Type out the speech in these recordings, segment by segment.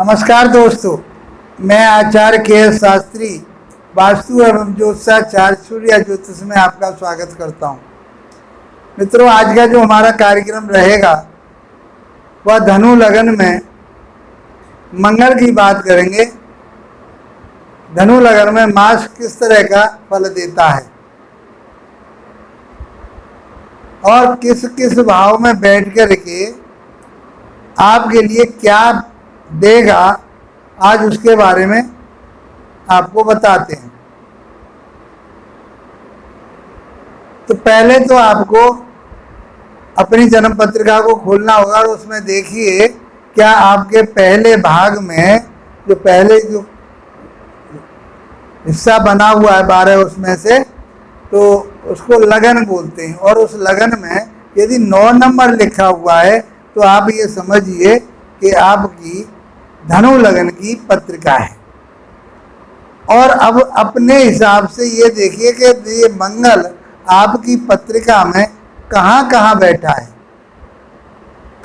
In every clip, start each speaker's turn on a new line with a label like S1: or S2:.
S1: नमस्कार दोस्तों, मैं आचार्य के एस शास्त्री वास्तु एवं ज्योतिषाचार्य सूर्य ज्योतिष में आपका स्वागत करता हूं। मित्रों, आज का जो हमारा कार्यक्रम रहेगा वह धनु लगन में मंगल की बात करेंगे। धनु लगन में मास किस तरह का फल देता है और किस किस भाव में बैठ कर के आपके लिए क्या देगा, आज उसके बारे में आपको बताते हैं। तो पहले तो आपको अपनी जन्म पत्रिका को खोलना होगा और उसमें देखिए क्या आपके पहले भाग में जो पहले जो हिस्सा बना हुआ है 12 उसमें से, तो उसको लगन बोलते हैं। और उस लगन में यदि 9 नंबर लिखा हुआ है तो आप ये समझिए कि आपकी धनु लगन की पत्रिका है। और अब अपने हिसाब से ये देखिए कि ये मंगल आपकी पत्रिका में कहाँ कहाँ बैठा है,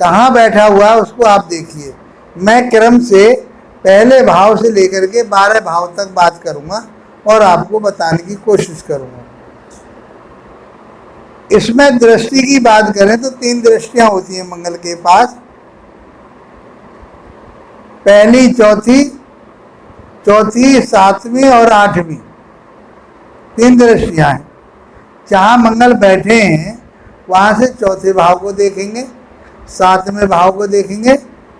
S1: कहाँ बैठा हुआ है उसको आप देखिए। मैं क्रम से पहले भाव से लेकर के 12 भाव तक बात करूँगा और आपको बताने की कोशिश करूँगा। इसमें दृष्टि की बात करें तो 3 दृष्टियाँ होती हैं मंगल के पास। पहली, चौथी, 7वीं और 8वीं 3 दृष्टियाँ हैं। जहाँ मंगल बैठे हैं वहाँ से चौथे भाव को देखेंगे, 7वें भाव को देखेंगे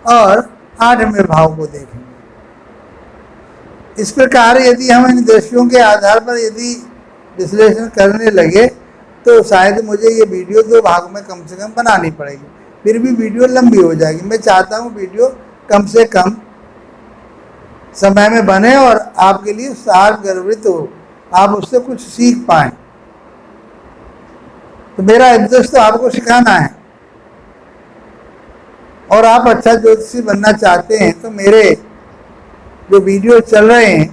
S1: और 8वें भाव को देखेंगे। इस प्रकार यदि हम इन दृष्टियों के आधार पर यदि विश्लेषण करने लगे तो शायद मुझे ये वीडियो 2 भाग में कम से कम बनानी पड़ेगी, फिर भी वीडियो लंबी हो जाएगी। मैं चाहता हूँ वीडियो कम से कम समय में बने और आपके लिए सार गर्वित हो, आप उससे कुछ सीख पाएं। तो मेरा उद्देश्य तो आपको सिखाना है और आप अच्छा ज्योतिषी बनना चाहते हैं तो मेरे जो वीडियो चल रहे हैं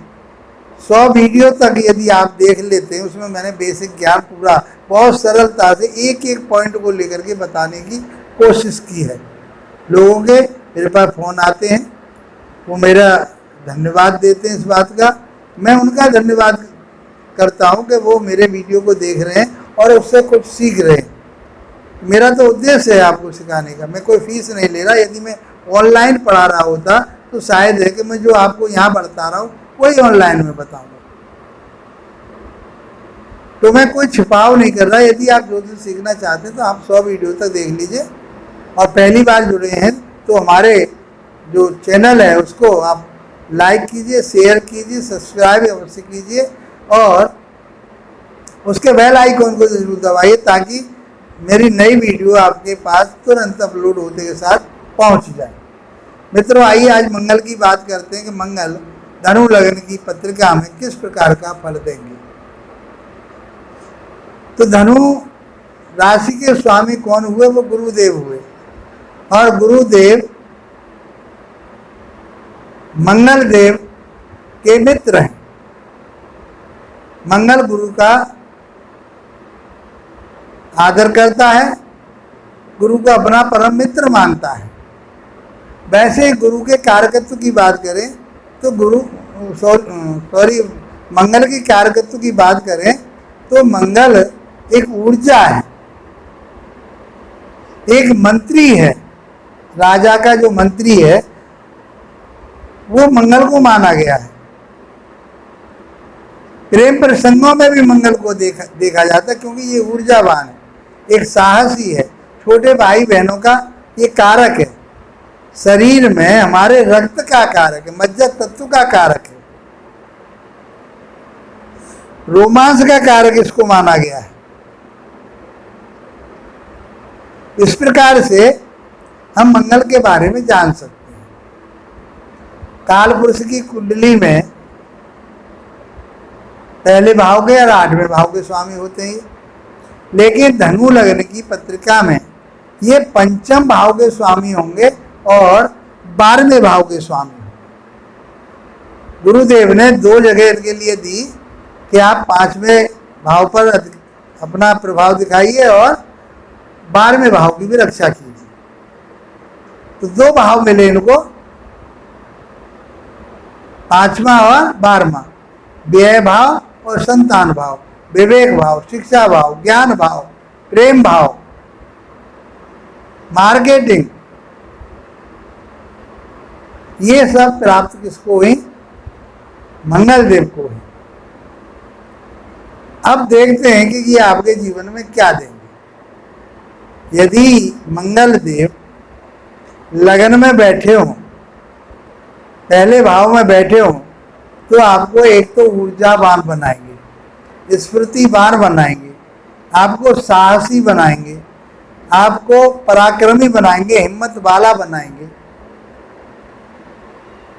S1: 100 वीडियो तक यदि आप देख लेते हैं, उसमें मैंने बेसिक ज्ञान पूरा बहुत सरलता से एक एक पॉइंट को लेकर के बताने की कोशिश की है। लोगों के मेरे पास फ़ोन आते हैं, वो मेरा धन्यवाद देते हैं इस बात का। मैं उनका धन्यवाद करता हूं कि वो मेरे वीडियो को देख रहे हैं और उससे कुछ सीख रहे हैं। मेरा तो उद्देश्य है आपको सिखाने का, मैं कोई फीस नहीं ले रहा। यदि मैं ऑनलाइन पढ़ा रहा होता तो शायद है कि मैं जो आपको यहाँ बता रहा हूँ वही ऑनलाइन में बताऊँगा। तो मैं कोई छिपाव नहीं कर रहा। यदि आप ज्योतिष सीखना चाहते हैं तो आप 100 वीडियो तक देख लीजिए। और पहली बार जुड़े हैं तो हमारे जो चैनल है उसको आप लाइक कीजिए, शेयर कीजिए, सब्सक्राइब अवश्य कीजिए और उसके बेल आइकन को जरूर दबाइए ताकि मेरी नई वीडियो आपके पास तुरंत अपलोड होने के साथ पहुंच जाए। मित्रों, आइए आज मंगल की बात करते हैं कि मंगल धनु लगन की पत्रिका में किस प्रकार का फल देंगे। तो धनु राशि के स्वामी कौन हुए? वो गुरुदेव हुए। और गुरुदेव मंगल देव के मित्र हैं। मंगल गुरु का आदर करता है, गुरु को अपना परम मित्र मानता है। वैसे गुरु के कारकत्व की बात करें तो मंगल के कारकत्व की बात करें तो मंगल एक ऊर्जा है, एक मंत्री है। राजा का जो मंत्री है वो मंगल को माना गया है। प्रेम प्रसंगों में भी मंगल को देखा जाता है क्योंकि ये ऊर्जावान है, एक साहसी है, छोटे भाई बहनों का ये कारक है, शरीर में हमारे रक्त का कारक है, मज्जा तत्व का कारक है, रोमांस का कारक इसको माना गया है। इस प्रकार से हम मंगल के बारे में जान सकते हैं। काल पुरुष की कुंडली में पहले भाव के और 8वें भाव के स्वामी होते हैं, लेकिन धनु लगन की पत्रिका में ये 5म भाव के स्वामी होंगे और 12वें भाव के स्वामी होंगे। गुरुदेव ने 2 जगह इनके लिए दी कि आप 5वें भाव पर अपना प्रभाव दिखाइए और 12वें भाव की भी रक्षा कीजिए। तो 2 भाव मिले इनको 5वां और 12वां, व्यय भाव और संतान भाव, विवेक भाव, शिक्षा भाव, ज्ञान भाव, प्रेम भाव, मार्केटिंग, ये सब प्राप्त किसको हुई? मंगल देव को हुई। अब देखते हैं कि ये आपके जीवन में क्या देंगे। यदि मंगल देव लगन में बैठे हों, पहले भाव में बैठे हों, तो आपको एक तो ऊर्जावान बनाएंगे, स्फूर्तिवान बनाएंगे, आपको साहसी बनाएंगे, आपको पराक्रमी बनाएंगे, हिम्मत वाला बनाएंगे।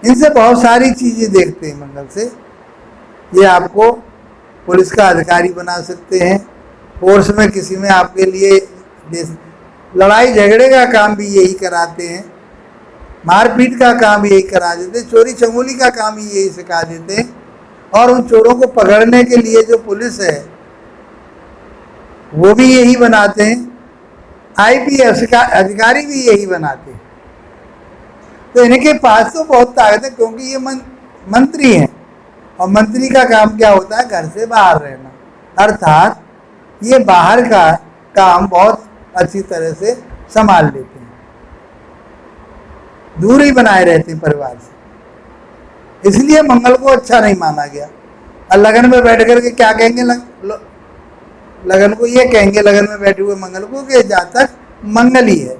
S1: इनसे बहुत सारी चीजें देखते हैं मंगल से। ये आपको पुलिस का अधिकारी बना सकते हैं, फोर्स में किसी में आपके लिए लड़ाई झगड़े का काम भी यही कराते हैं, मारपीट का काम यही करा देते, चोरी चंगुली का काम ही यही सिखा देते हैं। और उन चोरों को पकड़ने के लिए जो पुलिस है वो भी यही बनाते हैं, आईपीएस का अधिकारी भी यही बनाते हैं। तो इनके पास तो बहुत ताकत है, क्योंकि ये मंत्री हैं, और मंत्री का काम क्या होता है? घर से बाहर रहना, अर्थात ये बाहर का काम बहुत अच्छी तरह से संभाल लेते हैं, दूरी बनाए रहते हैं परिवार से। इसलिए मंगल को अच्छा नहीं माना गया। और लगन में बैठ करके क्या कहेंगे? लगन को ये कहेंगे, लगन में बैठे हुए मंगल को, कि जातक मंगल ही है।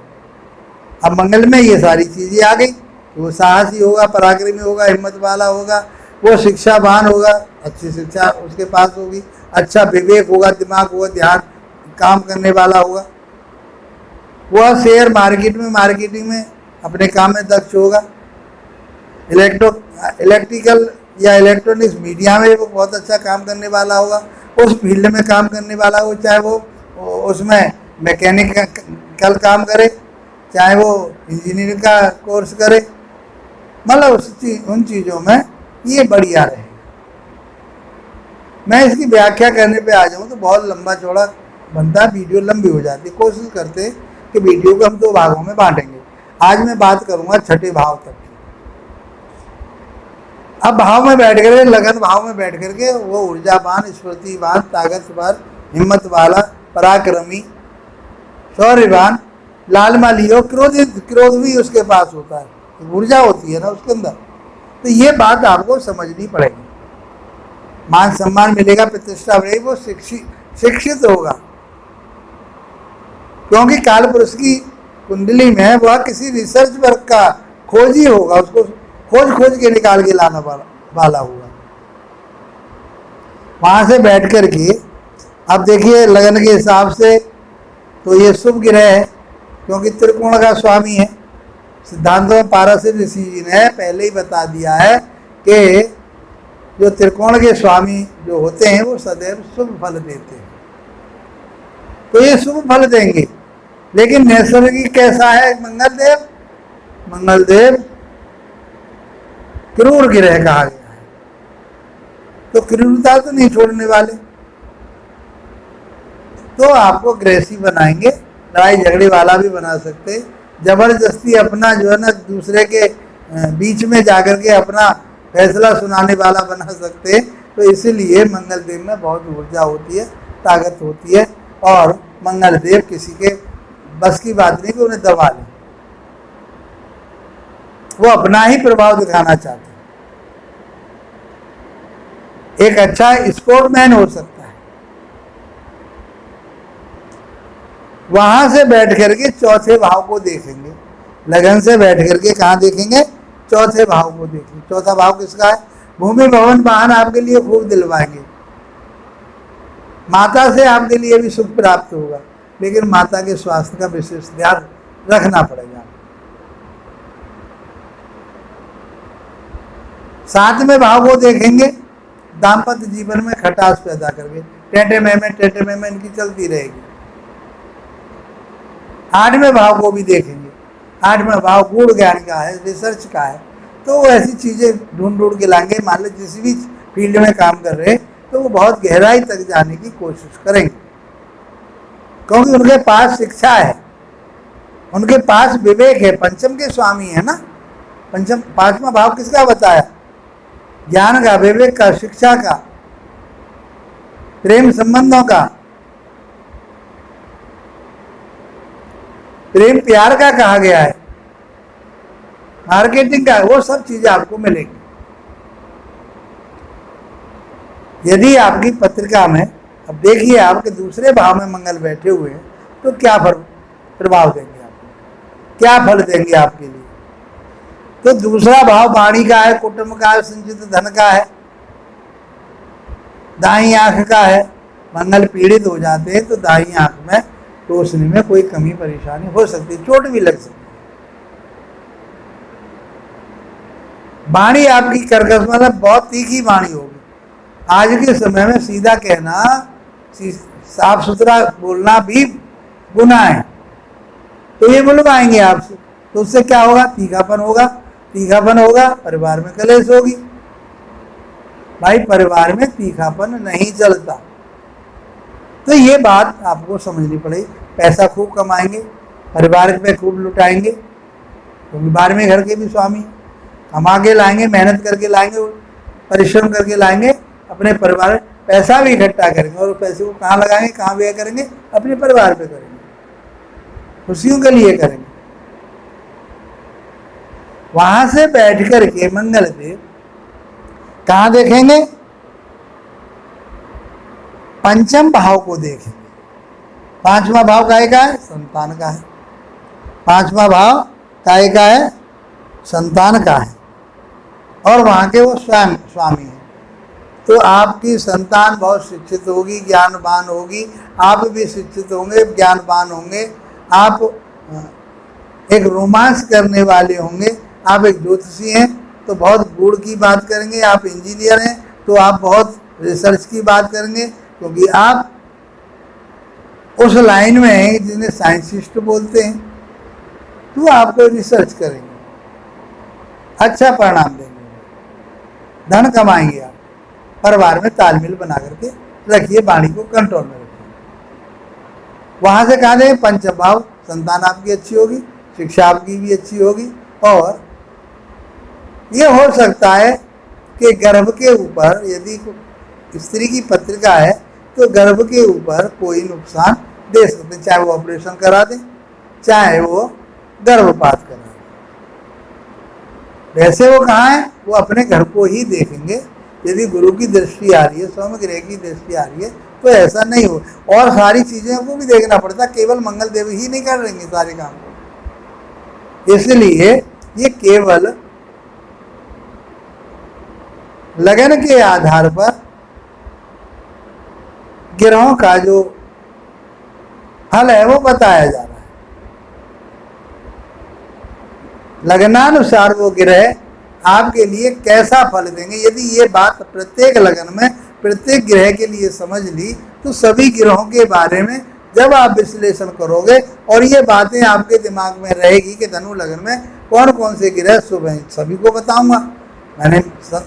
S1: अब मंगल में ये सारी चीजें आ गई, वो साहसी होगा, पराक्रमी होगा, हिम्मत वाला होगा, वो शिक्षावान होगा, अच्छी शिक्षा उसके पास होगी, अच्छा विवेक होगा, दिमाग होगा, ध्यान काम करने वाला होगा, वह शेयर मार्केटिंग में अपने काम में दक्ष होगा, इलेक्ट्रिकल या इलेक्ट्रॉनिक्स मीडिया में वो बहुत अच्छा काम करने वाला होगा, उस फील्ड में काम करने वाला हो, चाहे वो उसमें मैकेनिकल काम करे, चाहे वो इंजीनियरिंग का कोर्स करे, मतलब उन चीज़ों में ये बढ़िया रहे। मैं इसकी व्याख्या करने पे आ जाऊँ तो बहुत लंबा चौड़ा बनता है, वीडियो लंबी हो जाती है। कोशिश करते हैं कि वीडियो को हम 2 भागों में बांटेंगे। आज मैं बात करूंगा छठे भाव तक की। अब भाव में बैठ करके, लगन भाव में बैठ करके वो ऊर्जावान, स्फूर्तिवान, ताकतवर, हिम्मत वाला, पराक्रमी, शौर्यवान, लालमाली हो, क्रोध भी उसके पास होता है, ऊर्जा होती है ना उसके अंदर। तो ये बात आपको समझनी पड़ेगी। मान सम्मान मिलेगा, प्रतिष्ठा बढ़ेगी, वो शिक्षित होगा, क्योंकि काल पुरुष की कुंडली में वह किसी रिसर्च वर्क का खोजी होगा, उसको खोज के निकाल के लाना वाला होगा। वहां से बैठ कर के अब देखिए लगन के हिसाब से तो ये शुभ ग्रह है, क्योंकि त्रिकोण का स्वामी है। सिद्धांतों में पारसिक ऋषि जी ने पहले ही बता दिया है कि जो त्रिकोण के स्वामी जो होते हैं वो सदैव शुभ फल देते हैं, तो ये शुभ फल देंगे। लेकिन नैसर्गिक कैसा है मंगल देव क्रूर ग्रह कहा गया है, तो क्रूरता तो नहीं छोड़ने वाले, तो आपको अग्रेसिव बनाएंगे, लड़ाई झगड़े वाला भी बना सकते हैं, जबरदस्ती अपना जो है ना दूसरे के बीच में जाकर के अपना फैसला सुनाने वाला बना सकते हैं। तो इसीलिए मंगल देव में बहुत ऊर्जा होती है, ताकत होती है, और मंगल देव किसी के बस की बात नहीं कि उन्हें दबा लें, वो अपना ही प्रभाव दिखाना चाहते हैं। एक अच्छा स्पोर्टमैन हो सकता है। वहां से बैठ करके चौथे भाव को देखेंगे, लगन से बैठ करके कहाँ देखेंगे? चौथे भाव को देखेंगे। चौथा भाव किसका है? भूमि भवन वाहन आपके लिए खूब दिलवाएंगे, माता से आपके लिए भी सुख प्राप्त होगा, लेकिन माता के स्वास्थ्य का विशेष ध्यान रखना पड़ेगा। सातवें भाव को देखेंगे, दाम्पत्य जीवन में खटास पैदा करके, टेटे में इनकी चलती रहेगी। आठवें भाव को भी देखेंगे, आठवें भाव गूढ़ ज्ञान का है, रिसर्च का है, तो वो ऐसी चीजें ढूंढ के लाएंगे। मान लो जिस भी फील्ड में काम कर रहे हैं तो वो बहुत गहराई तक जाने की कोशिश करेंगे, क्योंकि उनके पास शिक्षा है, उनके पास विवेक है। पंचम के स्वामी है ना, पंचम 5वां भाव किसका बताया? ज्ञान का, विवेक का, शिक्षा का, प्रेम संबंधों का, प्रेम प्यार का कहा गया है, मार्केटिंग का, वो सब चीजें आपको मिलेंगी। यदि आपकी पत्रिका में, अब देखिए आपके दूसरे भाव में मंगल बैठे हुए हैं तो क्या प्रभाव देंगे आपको, क्या फल देंगे आपके लिए। तो दूसरा भाव वाणी का है, कुटुंब का है, संचित धन का है, दाई आंख का है। मंगल पीड़ित हो जाते हैं तो दाई आंख में रोशनी में कोई कमी परेशानी हो सकती है, चोट भी लग सकती है। वाणी आपकी कर्कश, मतलब बहुत तीखी वाणी होगी। आज के समय में सीधा कहना, साफ सुथरा बोलना भी गुनाह है, तो ये बुलवाएंगे आपसे, तो उससे क्या होगा, तीखापन होगा। तीखापन होगा, परिवार में कलेश होगी। भाई परिवार में तीखापन नहीं चलता। तो ये बात आपको समझनी पड़ेगी। पैसा खूब कमाएंगे, परिवार पे खूब लुटाएंगे, क्योंकि बाहर में घर के भी स्वामी, कमा के लाएंगे, मेहनत करके लाएंगे, परिश्रम करके लाएंगे, अपने परिवार, पैसा भी इकट्ठा करेंगे और उस पैसे को कहाँ लगाएंगे, कहाँ व्यय करेंगे, अपने परिवार पे करेंगे, खुशियों के लिए करेंगे। वहां से बैठ करके मंगल देव कहाँ देखेंगे, पंचम भाव को देखेंगे। पांचवा भाव काहे का है, संतान का है। पांचवा भाव काहे का है, संतान का है, और वहां के वो स्वयं स्वामी है। तो आपकी संतान बहुत शिक्षित होगी, ज्ञानवान होगी, आप भी शिक्षित होंगे, ज्ञानवान होंगे, आप एक रोमांस करने वाले होंगे। आप एक ज्योतिषी हैं तो बहुत गुण की बात करेंगे, आप इंजीनियर हैं तो आप बहुत रिसर्च की बात करेंगे, क्योंकि आप उस लाइन में हैं जिन्हें साइंटिस्ट बोलते हैं। तो आपको रिसर्च करेंगे, अच्छा परिणाम देंगे, धन कमाएंगे आप। परिवार में तालमेल बना करके रखिए, वाणी को कंट्रोल में रखिए। वहां से कहा दें, पंचम भाव, संतान आपकी अच्छी होगी, शिक्षा आपकी भी अच्छी होगी, और ये हो सकता है कि गर्भ के ऊपर, यदि स्त्री की पत्रिका है तो गर्भ के ऊपर कोई नुकसान दे सकते हैं, चाहे वो ऑपरेशन करा दें, चाहे वो गर्भपात करा दें। वैसे वो कहाँ है, वो अपने घर को ही देखेंगे। यदि गुरु की दृष्टि आ रही है, सोम ग्रह की दृष्टि आ रही है, तो ऐसा नहीं हो। और सारी चीज़ों को भी देखना पड़ता, केवल मंगल देव ही नहीं कर रहेंगे सारे काम को। इसलिए ये केवल लगन के आधार पर ग्रहों का जो फल है वो बताया जा रहा है। लगनानुसार वो ग्रह आपके लिए कैसा फल देंगे। यदि ये बात प्रत्येक लगन में प्रत्येक ग्रह के लिए समझ ली, तो सभी ग्रहों के बारे में जब आप विश्लेषण करोगे और ये बातें आपके दिमाग में रहेगी कि धनु लगन में कौन कौन से ग्रह शुभ हैं, सभी को बताऊंगा। मैंने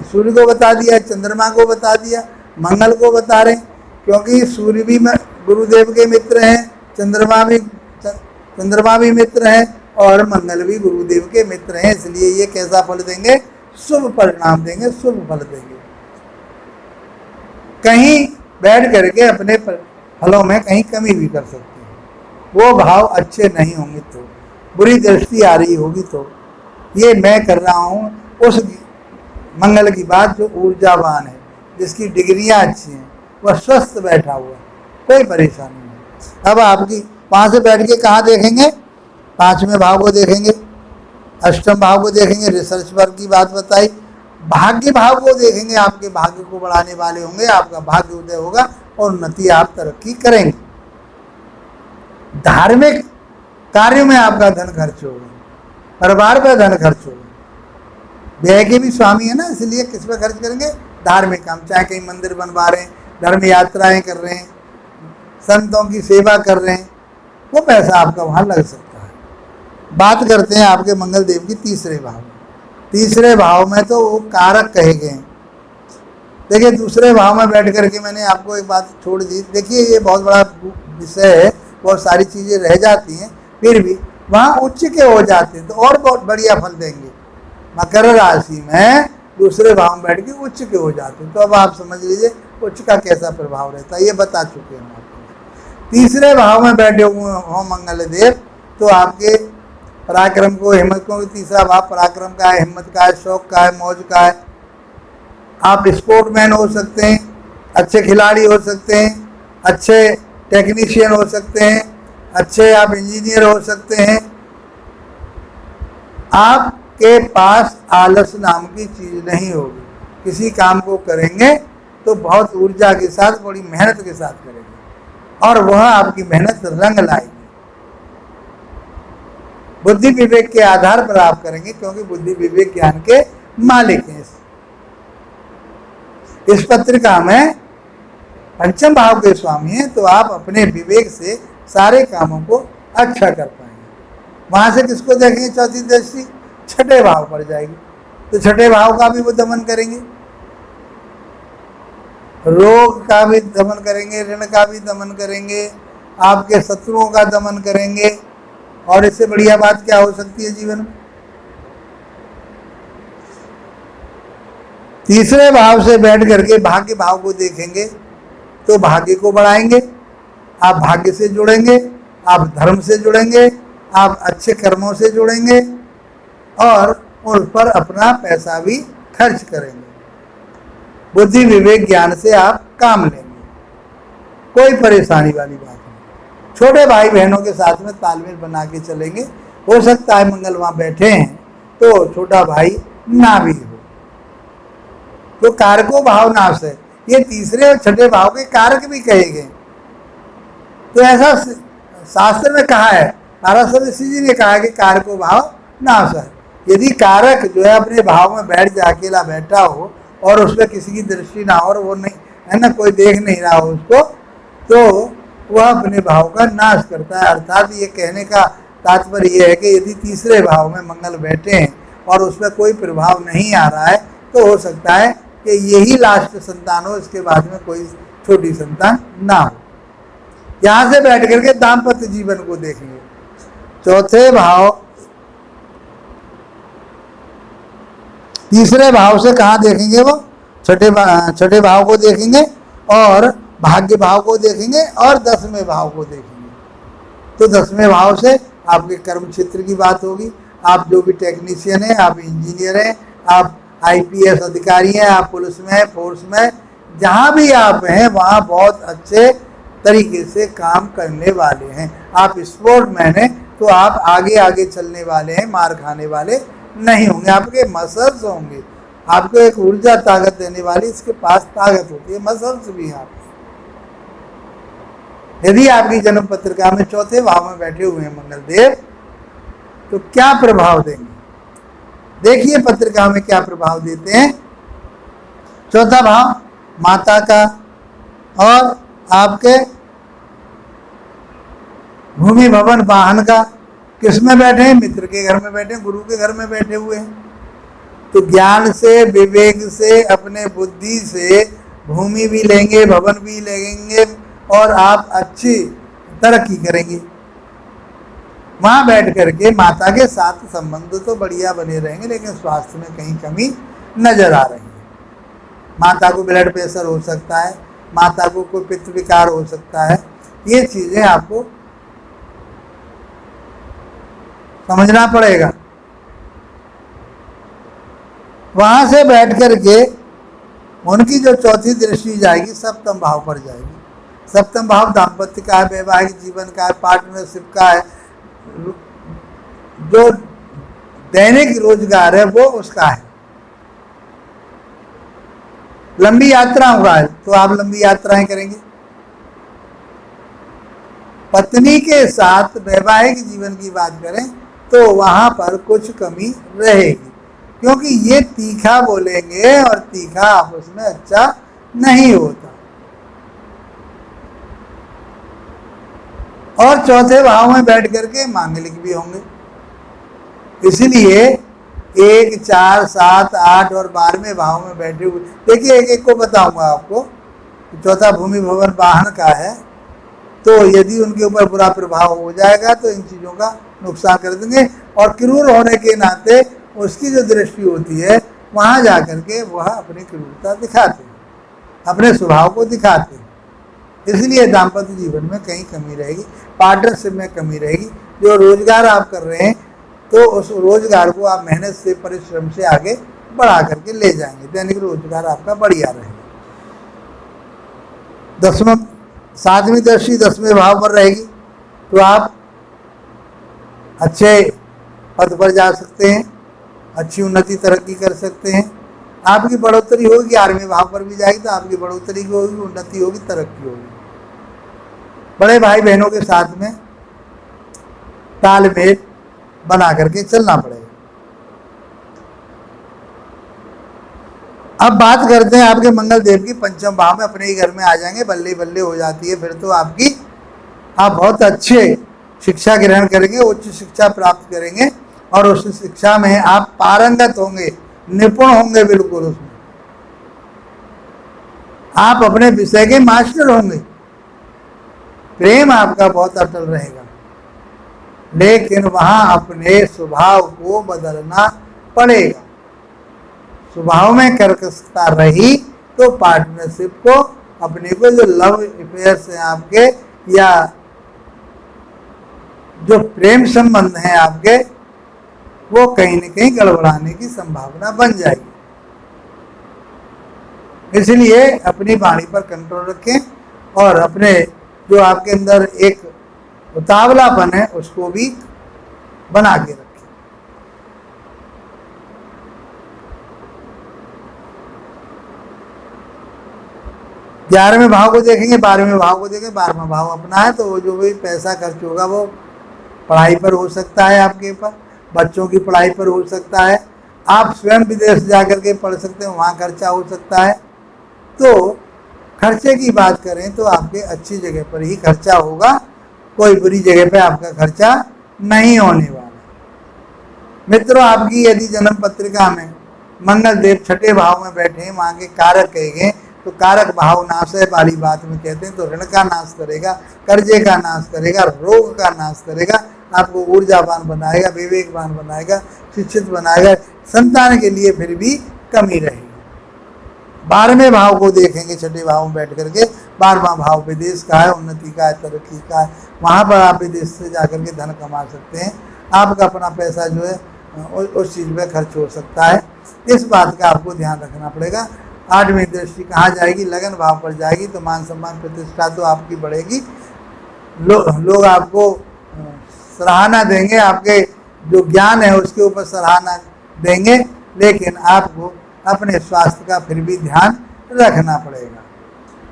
S1: सूर्य को बता दिया, चंद्रमा को बता दिया, मंगल को बता रहे हैं, क्योंकि सूर्य भी गुरुदेव के मित्र हैं, चंद्रमा भी मित्र हैं, और मंगल भी गुरुदेव के मित्र हैं। इसलिए ये कैसा फल देंगे, शुभ परिणाम देंगे, शुभ फल देंगे। कहीं बैठ करके अपने फलों में कहीं कमी भी कर सकते हैं। वो भाव अच्छे नहीं होंगे तो, बुरी दृष्टि आ रही होगी तो। ये मैं कर रहा हूँ उस मंगल की बात जो ऊर्जावान है, जिसकी डिग्रियाँ अच्छी हैं, वह स्वस्थ बैठा हुआ, कोई परेशानी नहीं। अब आपकी वहाँ से बैठ के कहाँ देखेंगे, पांचवें भाव को देखेंगे, अष्टम भाव को देखेंगे, रिसर्च वर्क की बात बताई। भाग्य भाव को देखेंगे, आपके भाग्य को बढ़ाने वाले होंगे, आपका भाग्य उदय होगा और उन्नति, आप तरक्की करेंगे। धार्मिक कार्यों में आपका धन खर्च होगा, परिवार पर धन खर्च होगा। व्यय के भी स्वामी है ना, इसलिए किस पे खर्च करेंगे, धार्मिक काम, चाहे कहीं मंदिर बनवा रहे हैं, धर्म यात्राएं कर रहे हैं, संतों की सेवा कर रहे हैं, वो पैसा आपका वहाँ लग सकता है। बात करते हैं आपके मंगल देव की तीसरे भाव में। तीसरे भाव में तो वो कारक कहे गए हैं। देखिए दूसरे भाव में बैठ करके मैंने आपको एक बात छोड़ दी। देखिए ये बहुत बड़ा विषय है, बहुत सारी चीज़ें रह जाती हैं, फिर भी वहाँ उच्च के हो जाते हैं तो और बहुत बढ़िया फल देंगे। मकर राशि में दूसरे भाव में बैठ के उच्च के हो जाते हैं। तो अब आप समझ लीजिए उच्च का कैसा प्रभाव रहता है, ये बता चुके हैं आपको। तीसरे भाव में बैठे हुए हो मंगल देव तो आपके पराक्रम को, हिम्मत को, तीसरा भाव पराक्रम का है, हिम्मत का है, शौक का है, मौज का है। आप स्पोर्टमैन हो सकते हैं, अच्छे खिलाड़ी हो सकते हैं, अच्छे टेक्नीशियन हो सकते हैं, अच्छे आप इंजीनियर हो सकते हैं। आपके पास आलस नाम की चीज़ नहीं होगी। किसी काम को करेंगे तो बहुत ऊर्जा के साथ, बड़ी मेहनत के साथ करेंगे और वह आपकी मेहनत रंग लाएगी। बुद्धि विवेक के आधार पर आप करेंगे, क्योंकि बुद्धि विवेक ज्ञान के मालिक हैं। इस पत्रिका में पंचम भाव के स्वामी हैं, तो आप अपने विवेक से सारे कामों को अच्छा कर पाएंगे। वहां से किसको देखेंगे? चौथी दृष्टि छठे भाव पर जाएगी, तो छठे भाव का भी वो दमन करेंगे, रोग का भी दमन करेंगे, ऋण का भी दमन करेंगे, आपके शत्रुओं का दमन करेंगे। और इससे बढ़िया बात क्या हो सकती है जीवन में? तीसरे भाव से बैठ करके भाग्य भाव को देखेंगे तो भाग्य को बढ़ाएंगे। आप भाग्य से जुड़ेंगे, आप धर्म से जुड़ेंगे, आप अच्छे कर्मों से जुड़ेंगे और उन पर अपना पैसा भी खर्च करेंगे। बुद्धि विवेक ज्ञान से आप काम लेंगे, कोई परेशानी वाली बात नहीं। छोटे भाई बहनों के साथ में तालमेल बना के चलेंगे। हो सकता है मंगल वहां बैठे हैं तो छोटा भाई ना भी हो, तो कारको भाव नाश है। ये तीसरे और छठे भाव के कारक भी कहे गए, तो ऐसा शास्त्र में कहा है, नारायण ऋषि जी ने कहा कि कारको भाव नाश है। यदि कारक जो है अपने भाव में बैठ जाए, अकेला बैठा हो और उसमें किसी की दृष्टि ना हो और वो नहीं है ना, कोई देख नहीं रहा हो उसको, तो वह अपने भाव का नाश करता है। अर्थात ये कहने का तात्पर्य यह है कि यदि तीसरे भाव में मंगल बैठे हैं और उसमें कोई प्रभाव नहीं आ रहा है तो हो सकता है कि यही लास्ट संतान हो, इसके बाद में कोई छोटी संतान ना हो। यहाँ से बैठ करके दाम्पत्य जीवन को देखेंगे। चौथे भाव, तीसरे भाव से कहाँ देखेंगे? वो छठे भाव को देखेंगे और भाग्य भाव को देखेंगे और 10वें भाव को देखेंगे। तो 10वें भाव से आपके कर्म क्षेत्र की बात होगी। आप जो भी टेक्नीशियन हैं, आप इंजीनियर हैं, आप IPS अधिकारी हैं, आप पुलिस में हैं, फोर्स में, जहाँ भी आप हैं वहाँ बहुत अच्छे तरीके से काम करने वाले हैं। आप स्पोर्टमैन हैं तो आप आगे आगे चलने वाले हैं, मार खाने वाले नहीं होंगे। आपके मसल्स होंगे, आपको एक ऊर्जा ताकत देने वाली इसके पास ताकत होती है, मसल्स भी हैं आपके। यदि आपकी जन्म पत्रिका में चौथे भाव में बैठे हुए हैं मंगल देव तो क्या प्रभाव देंगे? देखिए पत्रिका में क्या प्रभाव देते हैं। चौथा भाव माता का और आपके भूमि भवन वाहन का। किस में बैठे हैं? मित्र के घर में बैठे हैं, गुरु के घर में बैठे हुए हैं। तो ज्ञान से, विवेक से, अपने बुद्धि से भूमि भी लेंगे, भवन भी लेंगे और आप अच्छी तरक्की करेंगे। वहाँ बैठ करके माता के साथ संबंध तो बढ़िया बने रहेंगे, लेकिन स्वास्थ्य में कहीं कमी नजर आ रही है। माता को ब्लड प्रेशर हो सकता है, माता को कोई पित्त विकार हो सकता है। ये चीज़ें आपको समझना पड़ेगा। वहाँ से बैठ करके उनकी जो चौथी दृष्टि जाएगी सप्तम भाव पर जाएगी। सप्तम भाव दाम्पत्य का है, वैवाहिक जीवन का है, पार्टनरशिप का है, जो दैनिक रोजगार है वो उसका है। लंबी यात्राओं का है तो आप लंबी यात्राएं करेंगे। पत्नी के साथ वैवाहिक जीवन की बात करें तो वहां पर कुछ कमी रहेगी, क्योंकि ये तीखा बोलेंगे और तीखा आपस में अच्छा नहीं होता। और चौथे भाव में बैठ करके मांगलिक भी होंगे। इसलिए 1, 4, 7, 8 और 12वें भाव में बैठे हुए, देखिए एक एक को बताऊंगा आपको। चौथा भूमि भवन वाहन का है, तो यदि उनके ऊपर बुरा प्रभाव हो जाएगा तो इन चीज़ों का नुकसान कर देंगे। और क्रूर होने के नाते उसकी जो दृष्टि होती है वहाँ जा कर के वह अपनी क्रूरता दिखाते हैं, अपने स्वभाव को दिखाते हैं। इसलिए दाम्पत्य जीवन में कहीं कमी रहेगी, पार्टनरशिप में कमी रहेगी। जो रोजगार आप कर रहे हैं तो उस रोजगार को आप मेहनत से, परिश्रम से आगे बढ़ा करके ले जाएंगे, दैनिक रोजगार आपका बढ़िया रहेगा। 7वीं दृष्टि 10वें भाव पर रहेगी तो आप अच्छे पद पर जा सकते हैं, अच्छी उन्नति तरक्की कर सकते हैं। आपकी बढ़ोतरी होगी, 11वें भाव पर भी जाएगी तो आपकी बढ़ोतरी होगी, उन्नति होगी, तरक्की होगी। बड़े भाई बहनों के साथ में तालमेल बना करके चलना पड़ेगा। अब बात करते हैं आपके मंगल देव की 5वें भाव में, अपने ही घर में आ जाएंगे, बल्ले बल्ले हो जाती है फिर तो आपकी। आप बहुत अच्छे शिक्षा ग्रहण करेंगे, उच्च शिक्षा प्राप्त करेंगे और उस शिक्षा में आप पारंगत होंगे, निपुण होंगे, बिल्कुल उसमें आप अपने विषय के मास्टर होंगे। प्रेम आपका बहुत अटल रहेगा, लेकिन वहां अपने स्वभाव को बदलना पड़ेगा। स्वभाव में कर्कशता रही तो पार्टनरशिप को, अपने को जो लव अफेयर्स हैं आपके या जो प्रेम संबंध हैं आपके, वो कहीं न कहीं गड़बड़ाने की संभावना बन जाएगी। इसलिए अपनी वाणी पर कंट्रोल रखें और अपने जो आपके अंदर एक उतावलापन है उसको भी बना के रखें। 11वें भाव को देखेंगे, 12वें भाव को देखेंगे। 12वां भाव अपना है तो वो जो भी पैसा खर्च होगा वो पढ़ाई पर हो सकता है, आपके पर बच्चों की पढ़ाई पर हो सकता है, आप स्वयं विदेश जाकर के पढ़ सकते हैं, वहाँ खर्चा हो सकता है। तो खर्चे की बात करें तो आपके अच्छी जगह पर ही खर्चा होगा, कोई बुरी जगह पे आपका खर्चा नहीं होने वाला। मित्रों, आपकी यदि जन्म पत्रिका में मंगल देव 6ठे भाव में बैठे हैं, वहाँ के कारक कहे गए तो कारक भाव नाश है वाली बात में कहते हैं, तो ऋण का नाश करेगा, कर्जे का नाश करेगा, रोग का नाश करेगा, आपको ऊर्जावान बनाएगा, विवेकवान बनाएगा, शिक्षित बनाएगा। संतान के लिए फिर भी कमी रहेगी। 12वें भाव को देखेंगे, 6ठे भाव में बैठ करके। 12वां भाव विदेश का है, उन्नति का है, तरक्की का है। वहाँ पर आप विदेश से जाकर के धन कमा सकते हैं, आपका अपना पैसा जो है उस चीज़ में खर्च हो सकता है। इस बात का आपको ध्यान रखना पड़ेगा। 8वीं दृष्टि कहाँ जाएगी? लगन भाव पर जाएगी, तो मान सम्मान प्रतिष्ठा तो आपकी बढ़ेगी, लोग आपको सराहना देंगे, आपके जो ज्ञान है उसके ऊपर सराहना देंगे, लेकिन आपको अपने स्वास्थ्य का फिर भी ध्यान रखना पड़ेगा।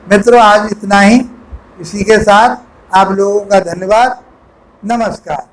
S1: मित्रों, आज इतना ही। इसी के साथ आप लोगों का धन्यवाद। नमस्कार।